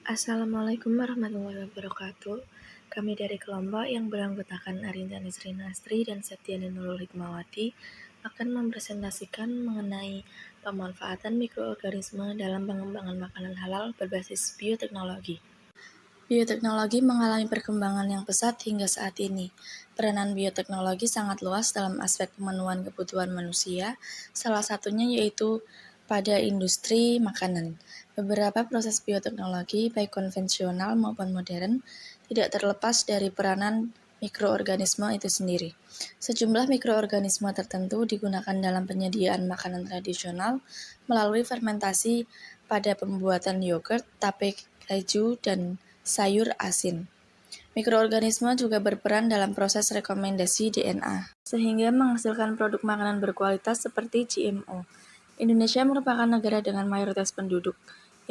Assalamualaikum warahmatullahi wabarakatuh. Kami dari kelompok yang beranggotakan Arindani Srinastri dan Septiani Nurul Hikmawati akan mempresentasikan mengenai pemanfaatan mikroorganisme dalam pengembangan makanan halal berbasis bioteknologi. Bioteknologi mengalami perkembangan yang pesat hingga saat ini. Peranan bioteknologi sangat luas dalam aspek pemenuhan kebutuhan manusia, salah satunya yaitu pada industri makanan. Beberapa proses bioteknologi, baik konvensional maupun modern, tidak terlepas dari peranan mikroorganisme itu sendiri. Sejumlah mikroorganisme tertentu digunakan dalam penyediaan makanan tradisional melalui fermentasi pada pembuatan yogurt, tape keju, dan sayur asin. Mikroorganisme juga berperan dalam proses rekomendasi DNA, sehingga menghasilkan produk makanan berkualitas seperti GMO. Indonesia merupakan negara dengan mayoritas penduduk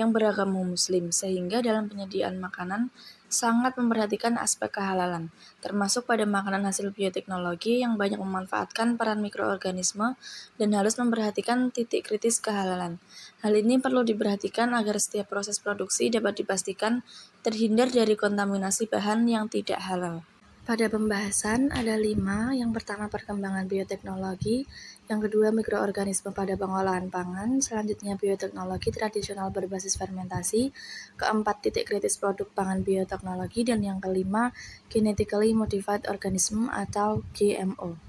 yang beragama Muslim, sehingga dalam penyediaan makanan sangat memperhatikan aspek kehalalan, termasuk pada makanan hasil bioteknologi yang banyak memanfaatkan peran mikroorganisme dan harus memperhatikan titik kritis kehalalan. Hal ini perlu diperhatikan agar setiap proses produksi dapat dipastikan terhindar dari kontaminasi bahan yang tidak halal. Pada pembahasan ada 5, yang pertama perkembangan bioteknologi, yang kedua mikroorganisme pada pengolahan pangan, selanjutnya bioteknologi tradisional berbasis fermentasi, keempat titik kritis produk pangan bioteknologi, dan yang kelima genetically modified organism atau GMO.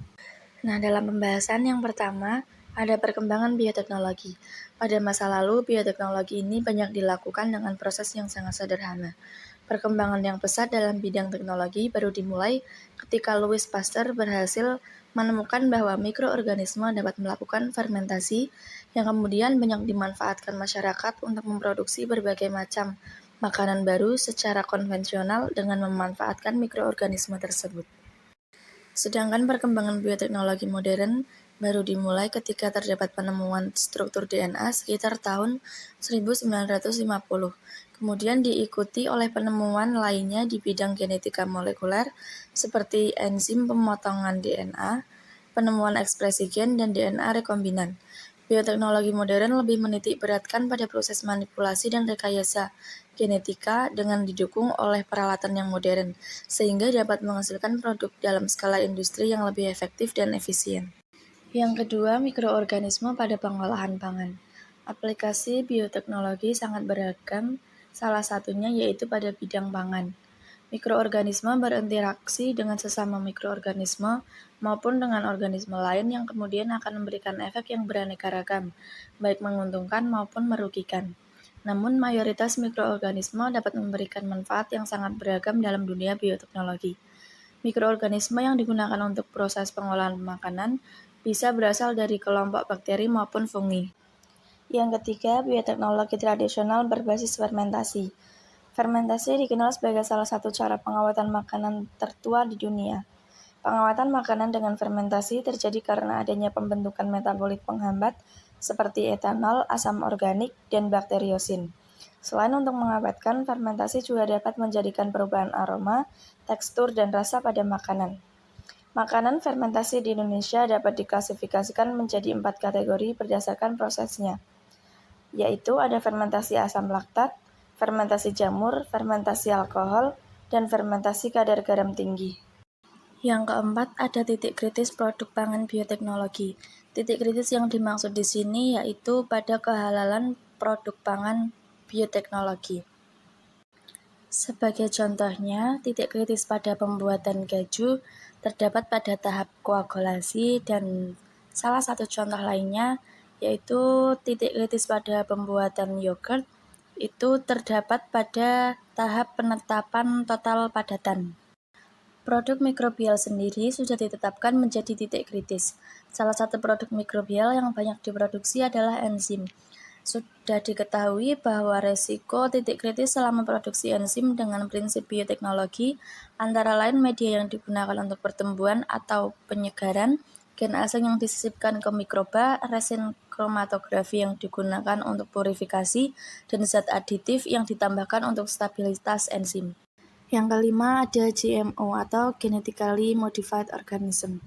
Nah, dalam pembahasan yang pertama ada perkembangan bioteknologi. Pada masa lalu, bioteknologi ini banyak dilakukan dengan proses yang sangat sederhana. Perkembangan yang pesat dalam bidang teknologi baru dimulai ketika Louis Pasteur berhasil menemukan bahwa mikroorganisme dapat melakukan fermentasi yang kemudian banyak dimanfaatkan masyarakat untuk memproduksi berbagai macam makanan baru secara konvensional dengan memanfaatkan mikroorganisme tersebut. Sedangkan perkembangan bioteknologi modern baru dimulai ketika terdapat penemuan struktur DNA sekitar tahun 1950. Kemudian diikuti oleh penemuan lainnya di bidang genetika molekuler seperti enzim pemotongan DNA, penemuan ekspresi gen, dan DNA rekombinan. Bioteknologi modern lebih menitik beratkan pada proses manipulasi dan rekayasa genetika dengan didukung oleh peralatan yang modern, sehingga dapat menghasilkan produk dalam skala industri yang lebih efektif dan efisien. Yang kedua, mikroorganisme pada pengolahan pangan. Aplikasi bioteknologi sangat beragam, salah satunya yaitu pada bidang pangan. Mikroorganisme berinteraksi dengan sesama mikroorganisme maupun dengan organisme lain yang kemudian akan memberikan efek yang beraneka ragam, baik menguntungkan maupun merugikan. Namun mayoritas mikroorganisme dapat memberikan manfaat yang sangat beragam dalam dunia bioteknologi. Mikroorganisme yang digunakan untuk proses pengolahan makanan bisa berasal dari kelompok bakteri maupun fungi. Yang ketiga, bioteknologi tradisional berbasis fermentasi. Fermentasi dikenal sebagai salah satu cara pengawatan makanan tertua di dunia. Pengawatan makanan dengan fermentasi terjadi karena adanya pembentukan metabolit penghambat seperti etanol, asam organik, dan bakteriosin. Selain untuk mengawetkan, fermentasi juga dapat menjadikan perubahan aroma, tekstur, dan rasa pada makanan. Makanan fermentasi di Indonesia dapat diklasifikasikan menjadi 4 kategori berdasarkan prosesnya, yaitu ada fermentasi asam laktat, fermentasi jamur, fermentasi alkohol, dan fermentasi kadar garam tinggi. Yang keempat, ada titik kritis produk pangan bioteknologi. Titik kritis yang dimaksud di sini yaitu pada kehalalan produk pangan bioteknologi. Sebagai contohnya, titik kritis pada pembuatan keju terdapat pada tahap koagulasi, dan salah satu contoh lainnya yaitu titik kritis pada pembuatan yogurt itu terdapat pada tahap penetapan total padatan. Produk mikrobial sendiri sudah ditetapkan menjadi titik kritis. Salah satu produk mikrobial yang banyak diproduksi adalah enzim. Sudah diketahui bahwa resiko titik kritis selama produksi enzim dengan prinsip bioteknologi antara lain media yang digunakan untuk pertumbuhan atau penyegaran, gen asing yang disisipkan ke mikroba, resin kromatografi yang digunakan untuk purifikasi, dan zat aditif yang ditambahkan untuk stabilitas enzim. Yang kelima ada GMO atau Genetically Modified Organism.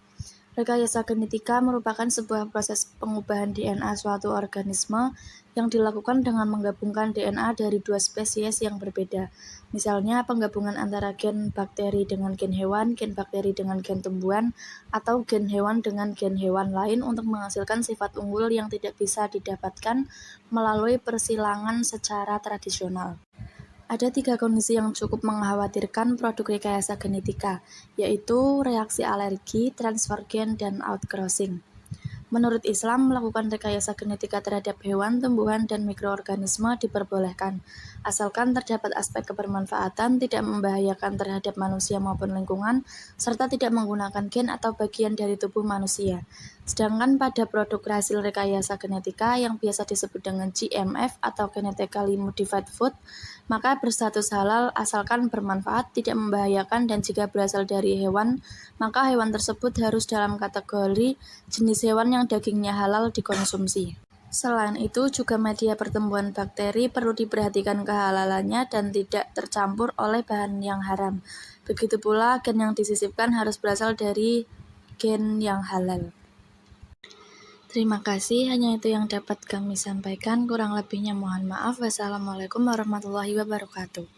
Rekayasa genetika merupakan sebuah proses pengubahan DNA suatu organisme yang dilakukan dengan menggabungkan DNA dari dua spesies yang berbeda. Misalnya penggabungan antara gen bakteri dengan gen bakteri dengan gen tumbuhan, atau gen hewan dengan gen hewan lain untuk menghasilkan sifat unggul yang tidak bisa didapatkan melalui persilangan secara tradisional. Ada 3 kondisi yang cukup mengkhawatirkan produk rekayasa genetika, yaitu reaksi alergi, transfer gen, dan outcrossing. Menurut Islam, melakukan rekayasa genetika terhadap hewan, tumbuhan, dan mikroorganisme diperbolehkan, asalkan terdapat aspek kebermanfaatan, tidak membahayakan terhadap manusia maupun lingkungan, serta tidak menggunakan gen atau bagian dari tubuh manusia. Sedangkan pada produk hasil rekayasa genetika yang biasa disebut dengan GMF atau Genetically Modified Food, maka berstatus halal asalkan bermanfaat, tidak membahayakan, dan jika berasal dari hewan, maka hewan tersebut harus dalam kategori jenis hewan yang dagingnya halal dikonsumsi. Selain itu, juga media pertumbuhan bakteri perlu diperhatikan kehalalannya dan tidak tercampur oleh bahan yang haram. Begitu pula, gen yang disisipkan harus berasal dari gen yang halal. Terima kasih, hanya itu yang dapat kami sampaikan. Kurang lebihnya mohon maaf. Wassalamualaikum warahmatullahi wabarakatuh.